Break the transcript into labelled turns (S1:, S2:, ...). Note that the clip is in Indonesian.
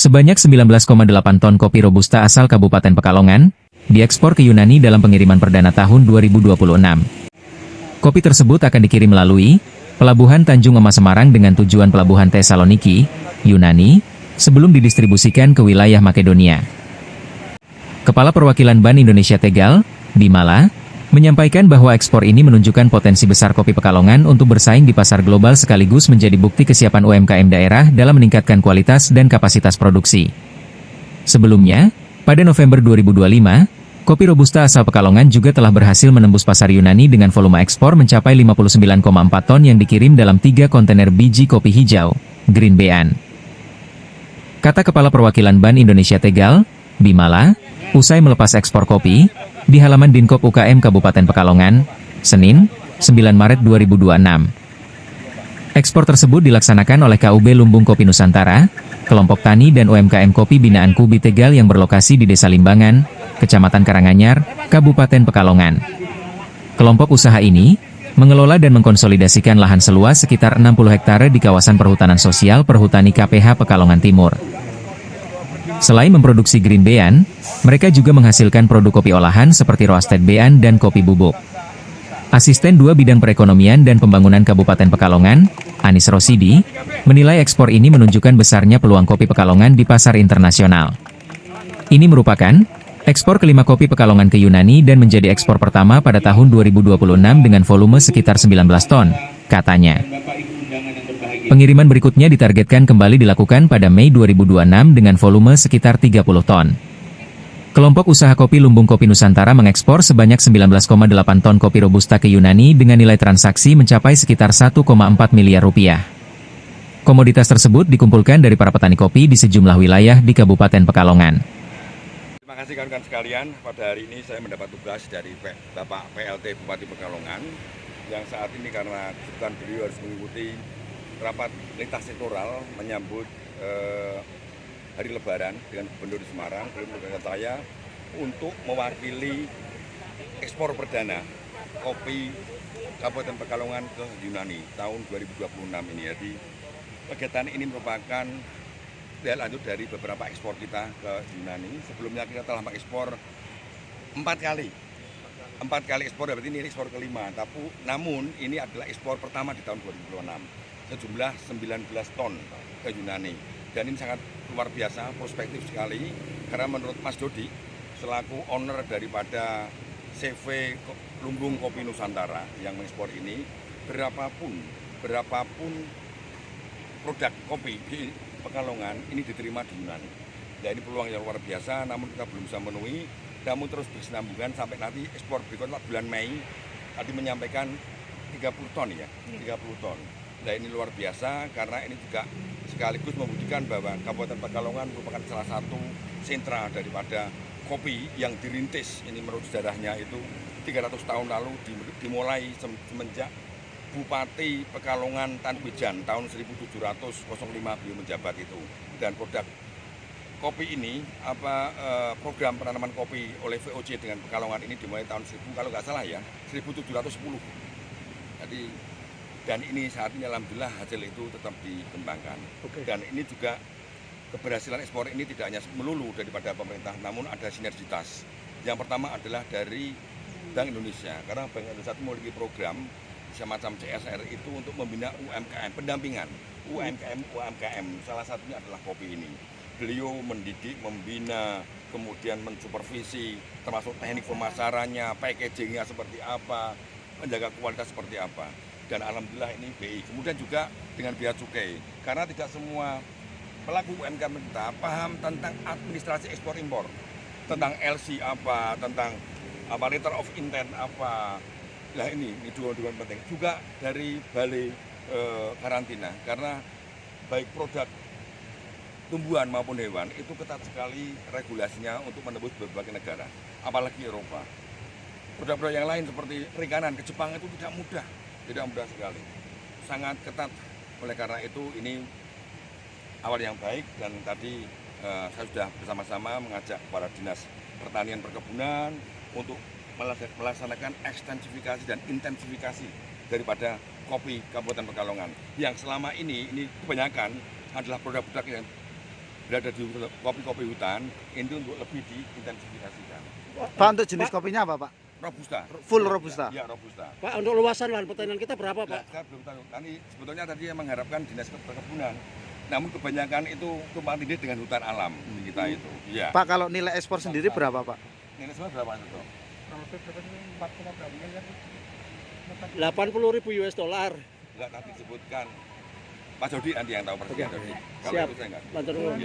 S1: Sebanyak 19,8 ton kopi Robusta asal Kabupaten Pekalongan diekspor ke Yunani dalam pengiriman perdana tahun 2026. Kopi tersebut akan dikirim melalui Pelabuhan Tanjung Emas Semarang dengan tujuan Pelabuhan Thessaloniki, Yunani, sebelum didistribusikan ke wilayah Makedonia. Kepala Perwakilan Bank Indonesia Tegal, Bimala, menyampaikan bahwa ekspor ini menunjukkan potensi besar kopi Pekalongan untuk bersaing di pasar global sekaligus menjadi bukti kesiapan UMKM daerah dalam meningkatkan kualitas dan kapasitas produksi. Sebelumnya, pada November 2025, kopi Robusta asal Pekalongan juga telah berhasil menembus pasar Yunani dengan volume ekspor mencapai 59,4 ton yang dikirim dalam 3 kontainer biji kopi hijau, Green Bean. Kata Kepala Perwakilan Bank Indonesia Tegal, Bimala, usai melepas ekspor kopi, di halaman Dinkop UKM Kabupaten Pekalongan, Senin, 9 Maret 2026. Ekspor tersebut dilaksanakan oleh KUB Lumbung Kopi Nusantara, kelompok tani dan UMKM kopi binaan Kubi Tegal yang berlokasi di Desa Limbangan, Kecamatan Karanganyar, Kabupaten Pekalongan. Kelompok usaha ini mengelola dan mengkonsolidasikan lahan seluas sekitar 60 hektare di kawasan perhutanan sosial Perhutani KPH Pekalongan Timur. Selain memproduksi Green Bean, mereka juga menghasilkan produk kopi olahan seperti Roasted Bean dan kopi bubuk. Asisten 2 Bidang Perekonomian dan Pembangunan Kabupaten Pekalongan, Anis Rosidi, menilai ekspor ini menunjukkan besarnya peluang kopi Pekalongan di pasar internasional. Ini merupakan ekspor kelima kopi Pekalongan ke Yunani dan menjadi ekspor pertama pada tahun 2026 dengan volume sekitar 19 ton, katanya. Pengiriman berikutnya ditargetkan kembali dilakukan pada Mei 2026 dengan volume sekitar 30 ton. Kelompok usaha kopi Lumbung Kopi Nusantara mengekspor sebanyak 19,8 ton kopi Robusta ke Yunani dengan nilai transaksi mencapai sekitar 1,4 miliar rupiah. Komoditas tersebut dikumpulkan dari para petani kopi di sejumlah wilayah di Kabupaten Pekalongan.
S2: Terima kasih kawan-kawan sekalian, pada hari ini saya mendapat tugas dari Bapak PLT Bupati Pekalongan yang saat ini karena kebutuhan beliau harus mengikuti rapat lintas sektoral menyambut hari Lebaran dengan Gubernur di Semarang. Beliau menugaskan saya untuk mewakili ekspor perdana kopi Kabupaten Pekalongan ke Yunani tahun 2026 ini. Jadi kegiatan ini merupakan tindak lanjut dari beberapa ekspor kita ke Yunani. Sebelumnya kita telah mengekspor 4 kali ekspor, berarti ini ekspor kelima. Namun ini adalah ekspor pertama di tahun 2026. Sejumlah 19 ton ke Yunani, dan ini sangat luar biasa, prospektif sekali karena menurut Mas Dodi selaku owner daripada CV Lumbung Kopi Nusantara yang mengekspor ini, berapapun produk kopi di Pekalongan ini diterima di Yunani. Ya, ini peluang yang luar biasa, namun kita belum bisa memenuhi, namun terus berkesinambungan sampai nanti ekspor berikutnya bulan Mei tadi menyampaikan 30 ton ya, 30 ton. Nah, ini luar biasa karena ini juga sekaligus membuktikan bahwa Kabupaten Pekalongan merupakan salah satu sentra daripada kopi yang dirintis. Ini menurut sejarahnya itu 300 tahun lalu dimulai semenjak Bupati Pekalongan Tan Wijan tahun 1705 beliau menjabat itu. Dan produk kopi ini program penanaman kopi oleh VOC dengan Pekalongan ini dimulai tahun 1000 kalau nggak salah ya 1710. Jadi dan ini saat ini alhamdulillah hasil itu tetap dikembangkan. Dan ini juga keberhasilan ekspor ini tidak hanya melulu daripada pemerintah, namun ada sinergitas. Yang pertama adalah dari Bank Indonesia, karena Bank Indonesia memiliki program semacam CSR itu untuk membina UMKM, pendampingan UMKM. Salah satunya adalah kopi ini. Beliau mendidik, membina, kemudian mensupervisi, termasuk teknik pemasarannya, packagingnya seperti apa, menjaga kualitas seperti apa. Dan alhamdulillah ini BI. Kemudian juga dengan bea cukai, karena tidak semua pelaku UMKM kita paham tentang administrasi ekspor impor, tentang LC apa, tentang letter of intent apa. Nah ini dua penting. Juga dari balai karantina, karena baik produk tumbuhan maupun hewan itu ketat sekali regulasinya untuk menembus berbagai negara, apalagi Eropa. Produk-produk yang lain seperti perikanan ke Jepang itu tidak mudah sekali, sangat ketat. Oleh karena itu ini awal yang baik, dan tadi saya sudah bersama-sama mengajak para dinas pertanian perkebunan untuk melaksanakan ekstensifikasi dan intensifikasi daripada kopi Kabupaten Pekalongan yang selama ini kebanyakan adalah produk-produk yang berada di kopi-kopi hutan itu untuk lebih diintensifikasikan.
S3: Pak, untuk jenis kopinya apa, Pak?
S2: Robusta.
S3: Full Robusta.
S2: Ya, Robusta.
S4: Pak, untuk luasan lahan pertanian kita berapa,
S2: Nah,
S4: Pak?
S2: saya belum tahu. Nanti sebetulnya tadi yang mengharapkan dinas perkebunan. Namun kebanyakan itu tumpang tindih dengan hutan alam di kita itu. Iya.
S3: Pak, kalau nilai ekspor sendiri berapa, Pak?
S2: Nilai semua berapa itu?
S4: 80.000 US dollar.
S2: Enggak tadi disebutkan. Pak Jody nanti yang tahu persis.
S4: Oke.
S2: Jody. Kalau
S4: Siap.
S2: itu saya enggak.
S4: Matur nuwun.